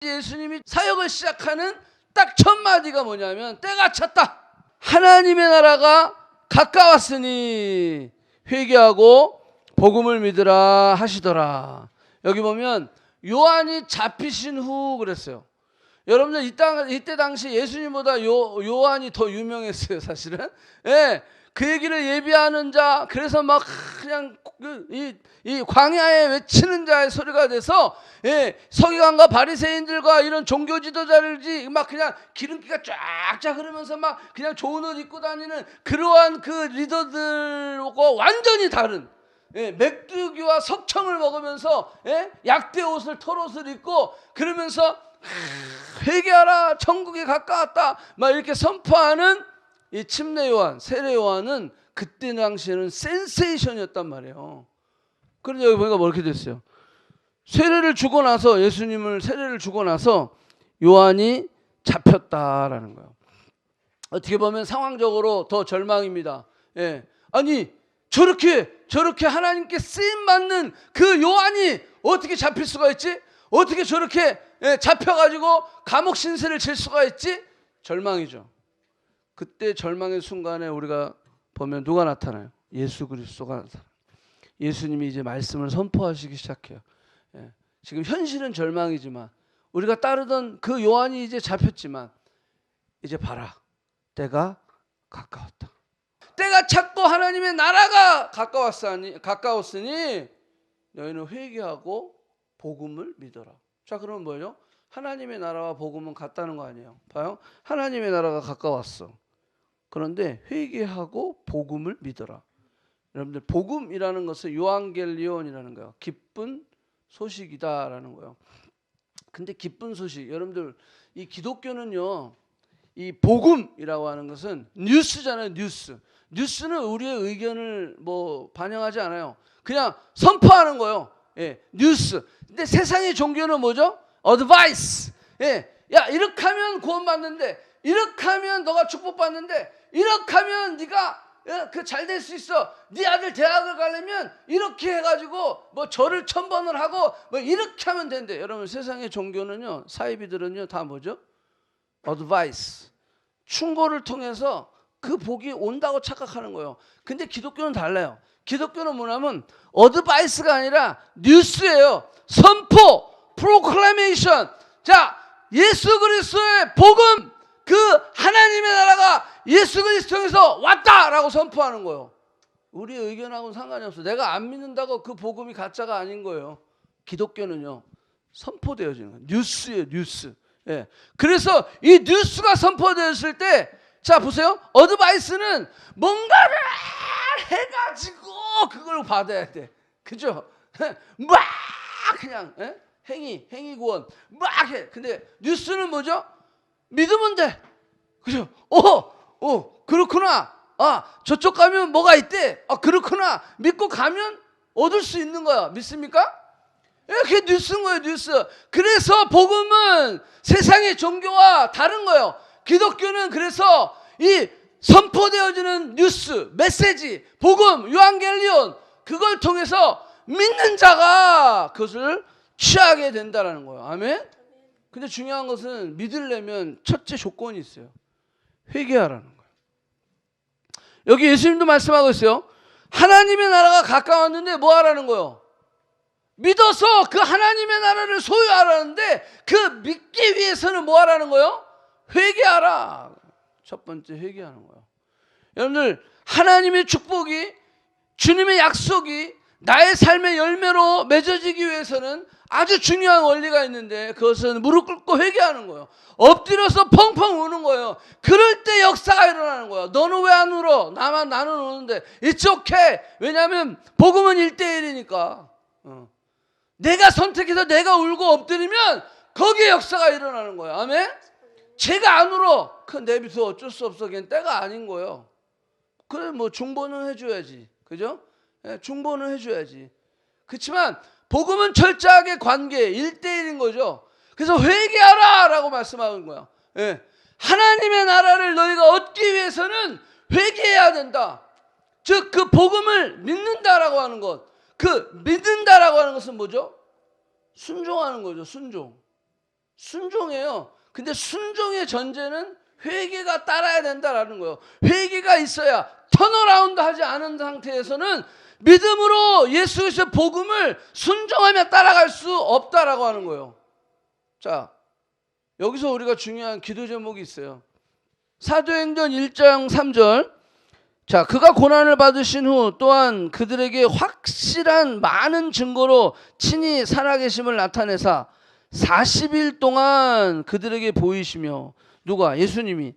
예수님이 사역을 시작하는 딱 첫 마디가 뭐냐면 때가 찼다. 하나님의 나라가 가까웠으니 회개하고 복음을 믿으라 하시더라. 여기 보면 요한이 잡히신 후 그랬어요. 여러분들 이때 당시 예수님보다 요한이 더 유명했어요, 사실은. 예, 그 얘기를 예비하는 자, 그래서 막 그냥 이 광야에 외치는 자의 소리가 돼서, 예, 서기관과 바리새인들과 이런 종교 지도자들이 막 그냥 기름기가 쫙쫙 흐르면서 막 그냥 좋은 옷 입고 다니는 그러한 그 리더들과 완전히 다른, 예, 맥주기와 석청을 먹으면서, 예, 약대 옷을 털옷을 입고 그러면서 회개하라 천국이 가까웠다 막 이렇게 선포하는 이 침례 요한, 세례 요한은 그때 당시에는 센세이션이었단 말이에요. 그런데 여기 보니까 뭐 이렇게 됐어요. 세례를 주고 나서, 예수님을 세례를 주고 나서 요한이 잡혔다라는 거예요. 어떻게 보면 상황적으로 더 절망입니다. 예. 아니 저렇게 하나님께 쓰임 받는 그 요한이 어떻게 잡힐 수가 있지? 어떻게 저렇게 잡혀가지고 감옥 신세를 질 수가 있지? 절망이죠. 그때 절망의 순간에 우리가 보면 누가 나타나요? 예수 그리스도가 나타나요. 예수님이 이제 말씀을 선포하시기 시작해요. 예. 지금 현실은 절망이지만 우리가 따르던 그 요한이 이제 잡혔지만 이제 봐라, 때가 가까웠다. 때가 찼고 하나님의 나라가 가까웠으니 너희는 회개하고 복음을 믿어라. 자, 그러면 뭐예요? 하나님의 나라와 복음은 같다는 거 아니에요? 봐요. 하나님의 나라가 가까웠어. 그런데 회개하고 복음을 믿어라. 여러분들 복음이라는 것은 요한겔리온이라는 거예요. 기쁜 소식이다라는 거예요. 근데 기쁜 소식, 여러분들 이 기독교는요, 이 복음이라고 하는 것은 뉴스잖아요. 뉴스는 우리의 의견을 뭐 반영하지 않아요. 그냥 선포하는 거예요. 예, 뉴스. 근데 세상의 종교는 뭐죠? 어드바이스. 예, 야 이렇게 하면 구원받는데, 이렇게 하면 너가 축복받는데, 이렇게 하면 네가 그 잘 될 수 있어. 네 아들 대학을 가려면 이렇게 해가지고 뭐 절을 1000번을 하고 뭐 이렇게 하면 된대. 여러분 세상의 종교는요, 사이비들은요 다 뭐죠? 어드바이스. 충고를 통해서 그 복이 온다고 착각하는 거예요. 근데 기독교는 달라요. 기독교는 뭐냐면 어드바이스가 아니라 뉴스예요. 선포, 프로클레이션. 자, 예수 그리스도의 복음, 그 하나님의 나라가 예수 그리스도 통해서 왔다라고 선포하는 거예요. 우리의 의견하고는 상관이 없어. 내가 안 믿는다고 그 복음이 가짜가 아닌 거예요. 기독교는요, 선포되어지는 거예요. 뉴스예요, 뉴스. 예. 그래서 이 뉴스가 선포되었을 때, 자 보세요. 어드바이스는 뭔가를 해가지고 그걸 받아야 돼. 그죠? 막 그냥, 예? 행위 구원 막 해. 근데 뉴스는 뭐죠? 믿으면 돼. 그죠? 그렇구나. 아, 저쪽 가면 뭐가 있대. 아, 그렇구나. 믿고 가면 얻을 수 있는 거야. 믿습니까? 그게 뉴스인 거예요, 뉴스. 그래서 복음은 세상의 종교와 다른 거예요. 기독교는 그래서 이 선포되어지는 뉴스, 메시지, 복음, 요한겔리온, 그걸 통해서 믿는 자가 그것을 취하게 된다는 거예요. 아멘? 근데 중요한 것은 믿으려면 첫째 조건이 있어요. 회개하라는 거예요. 여기 예수님도 말씀하고 있어요. 하나님의 나라가 가까웠는데 뭐 하라는 거예요? 믿어서 그 하나님의 나라를 소유하라는데, 그 믿기 위해서는 뭐 하라는 거예요? 회개하라. 첫 번째 회개하는 거예요. 여러분들 하나님의 축복이, 주님의 약속이 나의 삶의 열매로 맺어지기 위해서는 아주 중요한 원리가 있는데, 그것은 무릎 꿇고 회개하는 거예요. 엎드려서 펑펑 우는 거예요. 그럴 때 역사가 일어나는 거예요. 너는 왜 안 울어? 나는 우는데. It's okay. 왜냐하면 복음은 1대1이니까. 내가 선택해서 내가 울고 엎드리면 거기에 역사가 일어나는 거예요. 아멘? 제가 안 울어. 그 내비서 어쩔 수 없어. 걔는 때가 아닌 거예요. 그래 뭐 중보는 해줘야지. 그죠? 예, 중보는 해줘야지. 그렇지만 복음은 철저하게 관계 1대1인 거죠. 그래서 회개하라 라고 말씀하는 거야. 예. 하나님의 나라를 너희가 얻기 위해서는 회개해야 된다. 즉 그 복음을 믿는다라고 하는 것. 그 믿는다라고 하는 것은 뭐죠? 순종하는 거죠. 순종해요. 근데 순종의 전제는 회개가 따라야 된다라는 거예요. 회개가 있어야 턴어라운드 하지 않은 상태에서는 믿음으로 예수 그리스도의 복음을 순종하며 따라갈 수 없다라고 하는 거예요. 자, 여기서 우리가 중요한 기도 제목이 있어요. 사도행전 1장 3절. 자, 그가 고난을 받으신 후 또한 그들에게 확실한 많은 증거로 친히 살아계심을 나타내사 40일 동안 그들에게 보이시며, 누가? 예수님이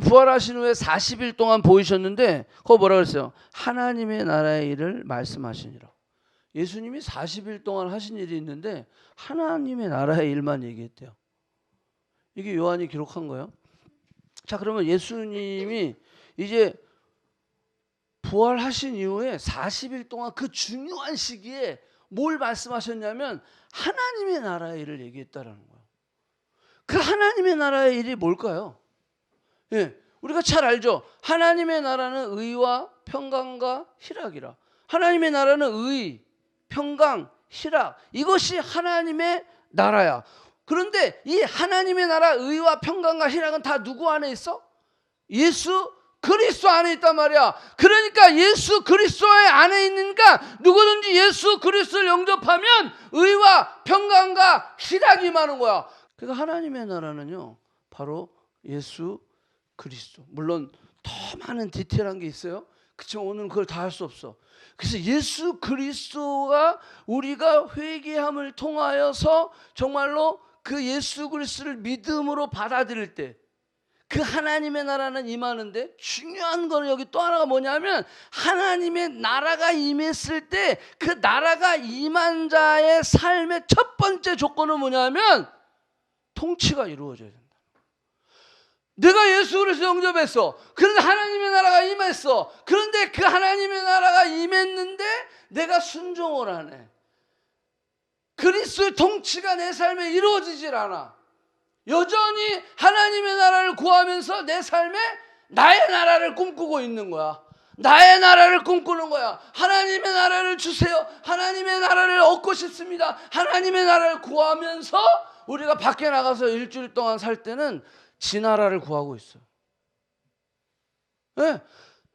부활하신 후에 40일 동안 보이셨는데 그거 뭐라 그랬어요? 하나님의 나라의 일을 말씀하시니라. 예수님이 40일 동안 하신 일이 있는데 하나님의 나라의 일만 얘기했대요. 이게 요한이 기록한 거예요. 자, 그러면 예수님이 이제 부활하신 이후에 40일 동안 그 중요한 시기에 뭘 말씀하셨냐면 하나님의 나라의 일을 얘기했다라는 거예요. 그 하나님의 나라의 일이 뭘까요? 예, 우리가 잘 알죠. 하나님의 나라는 의와 평강과 희락이라. 하나님의 나라는 의, 평강, 희락, 이것이 하나님의 나라야. 그런데 이 하나님의 나라 의와 평강과 희락은 다 누구 안에 있어? 예수 그리스도 안에 있단 말이야. 그러니까 예수 그리스도의 안에 있으니까 누구든지 예수 그리스도를 영접하면 의와 평강과 희락이 임하는 거야. 그러니까 하나님의 나라는요, 바로 예수 그리스도. 물론 더 많은 디테일한 게 있어요. 그렇지만 오늘은 그걸 다 할 수 없어. 그래서 예수 그리스도가 우리가 회개함을 통하여서 정말로 그 예수 그리스도를 믿음으로 받아들일 때 그 하나님의 나라는 임하는데, 중요한 거는 여기 또 하나가 뭐냐면 하나님의 나라가 임했을 때 그 나라가 임한 자의 삶의 첫 번째 조건은 뭐냐면 통치가 이루어져야 된다. 내가 예수 그리스도 영접했어. 그런데 하나님의 나라가 임했어. 그런데 그 하나님의 나라가 임했는데 내가 순종을 안 해. 그리스도의 통치가 내 삶에 이루어지질 않아. 여전히 하나님의 나라를 구하면서 내 삶에 나의 나라를 꿈꾸고 있는 거야. 나의 나라를 꿈꾸는 거야. 하나님의 나라를 주세요. 하나님의 나라를 얻고 싶습니다. 하나님의 나라를 구하면서 우리가 밖에 나가서 일주일 동안 살 때는 지 나라를 구하고 있어. 네?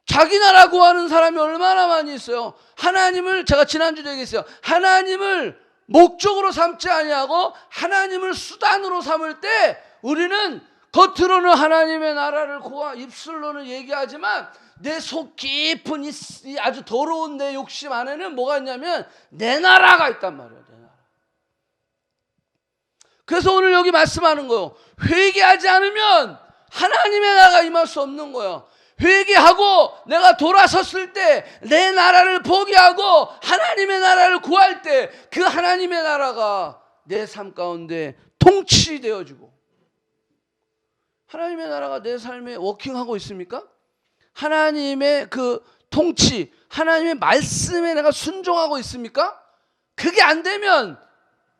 자기 나라 구하는 사람이 얼마나 많이 있어요. 하나님을, 제가 지난주에 얘기했어요. 하나님을 목적으로 삼지 아니하고 하나님을 수단으로 삼을 때 우리는 겉으로는 하나님의 나라를 입술로는 얘기하지만 내 속 깊은 이 아주 더러운 내 욕심 안에는 뭐가 있냐면 내 나라가 있단 말이에요. 내 나라. 그래서 오늘 여기 말씀하는 거예요. 회개하지 않으면 하나님의 나라가 임할 수 없는 거예요. 회개하고 내가 돌아섰을 때 내 나라를 포기하고 하나님의 나라를 구할 때 그 하나님의 나라가 내 삶 가운데 통치되어지고, 하나님의 나라가 내 삶에 워킹하고 있습니까? 하나님의 그 통치, 하나님의 말씀에 내가 순종하고 있습니까? 그게 안 되면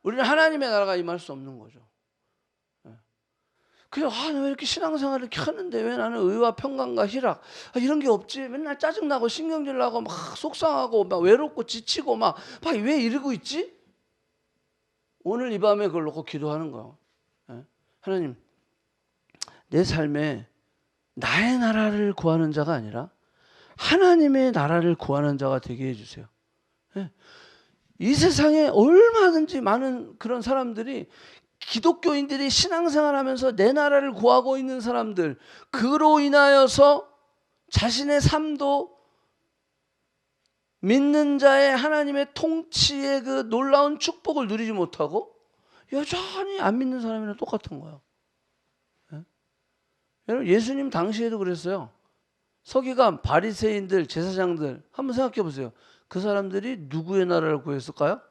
우리는 하나님의 나라가 임할 수 없는 거죠. 그래서 왜 이렇게 신앙생활을 이렇게 하는데 왜 나는 의와 평강과 희락 이런 게 없지? 맨날 짜증나고 신경질 나고 막 속상하고 막 외롭고 지치고 막 왜 이러고 있지? 오늘 이 밤에 그걸 놓고 기도하는 거예요. 하나님, 내 삶에 나의 나라를 구하는 자가 아니라 하나님의 나라를 구하는 자가 되게 해주세요. 이 세상에 얼마든지 많은 그런 사람들이, 기독교인들이 신앙생활하면서 내 나라를 구하고 있는 사람들, 그로 인하여서 자신의 삶도 믿는 자의 하나님의 통치의 그 놀라운 축복을 누리지 못하고 여전히 안 믿는 사람이랑 똑같은 거예요. 여러분, 예수님 당시에도 그랬어요. 서기관, 바리새인들, 제사장들 한번 생각해 보세요. 그 사람들이 누구의 나라를 구했을까요?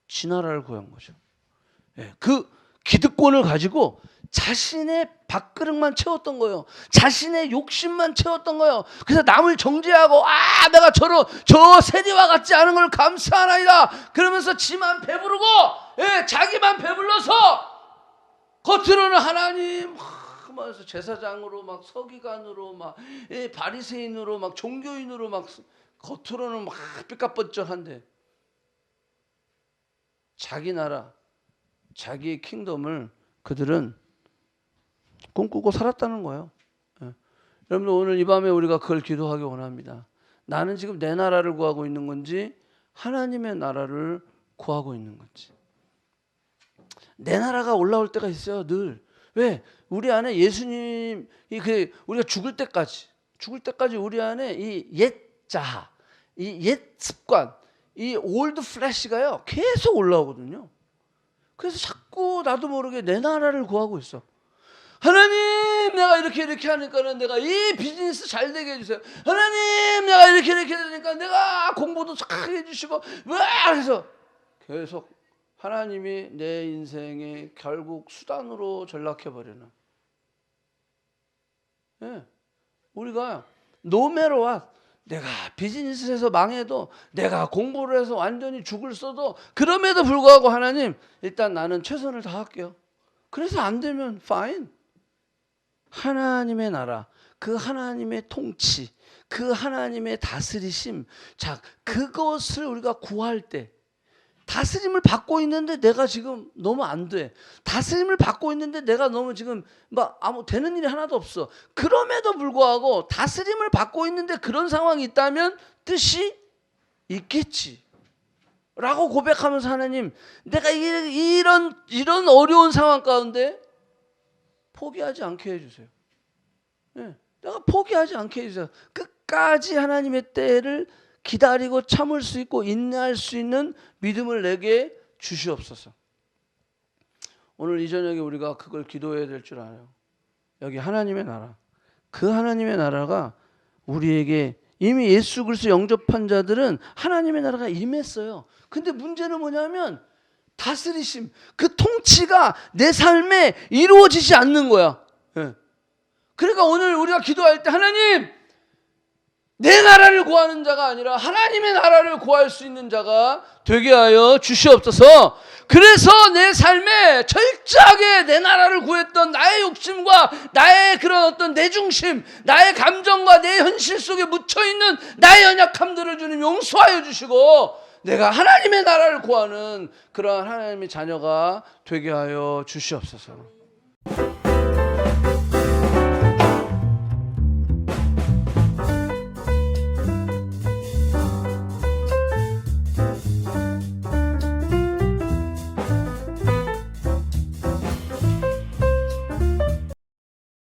지 나라를 구한 거죠. 그 기득권을 가지고 자신의 밥그릇만 채웠던 거예요. 자신의 욕심만 채웠던 거예요. 그래서 남을 정죄하고 내가 저 세리와 같지 않은 걸 감사하나이다 그러면서 지만 배부르고 자기만 배불러서 겉으로는 하나님 하면서 제사장으로 막 서기관으로 막 바리새인으로 막 종교인으로 막 겉으로는 막 삐까뻔쩍한데 자기 나라, 자기의 킹덤을 그들은 꿈꾸고 살았다는 거예요. 예. 여러분들 오늘 이 밤에 우리가 그걸 기도하기 원합니다. 나는 지금 내 나라를 구하고 있는 건지 하나님의 나라를 구하고 있는 건지. 내 나라가 올라올 때가 있어요. 늘. 왜? 우리 안에 예수님이 우리가 죽을 때까지 우리 안에 이 옛 자아, 이 옛 습관, 이 올드 플래시가요 계속 올라오거든요. 그래서 자꾸 나도 모르게 내 나라를 구하고 있어. 하나님, 내가 이렇게 하니까는 내가 이 비즈니스 잘 되게 해주세요. 하나님, 내가 이렇게 되니까 내가 공부도 잘 해주시고, 그래서 계속 하나님이 내 인생의 결국 수단으로 전락해버리는. 예. 우리가 no matter what, 내가 비즈니스에서 망해도, 내가 공부를 해서 완전히 죽을 써도, 그럼에도 불구하고 하나님, 일단 나는 최선을 다할게요. 그래서 안 되면 fine. 하나님의 나라, 그 하나님의 통치, 그 하나님의 다스리심, 자, 그것을 우리가 구할 때, 다스림을 받고 있는데 내가 지금 너무 안 돼. 다스림을 받고 있는데 내가 너무 지금 막 되는 일이 하나도 없어. 그럼에도 불구하고 다스림을 받고 있는데 그런 상황이 있다면 뜻이 있겠지. 라고 고백하면서 하나님, 내가 이런 어려운 상황 가운데 포기하지 않게 해주세요. 네, 내가 포기하지 않게 해주세요. 끝까지 하나님의 때를 기다리고 참을 수 있고 인내할 수 있는 믿음을 내게 주시옵소서. 오늘 이 저녁에 우리가 그걸 기도해야 될 줄 알아요. 여기 하나님의 나라, 그 하나님의 나라가 우리에게 이미 예수 그리스도 영접한 자들은 하나님의 나라가 임했어요. 근데 문제는 뭐냐면 다스리심, 그 통치가 내 삶에 이루어지지 않는 거야. 네. 그러니까 오늘 우리가 기도할 때 하나님, 내 나라를 구하는 자가 아니라 하나님의 나라를 구할 수 있는 자가 되게 하여 주시옵소서. 그래서 내 삶에 철저하게 내 나라를 구했던 나의 욕심과 나의 그런 어떤 내 중심, 나의 감정과 내 현실 속에 묻혀있는 나의 연약함들을 주님 용서하여 주시고 내가 하나님의 나라를 구하는 그러한 하나님의 자녀가 되게 하여 주시옵소서.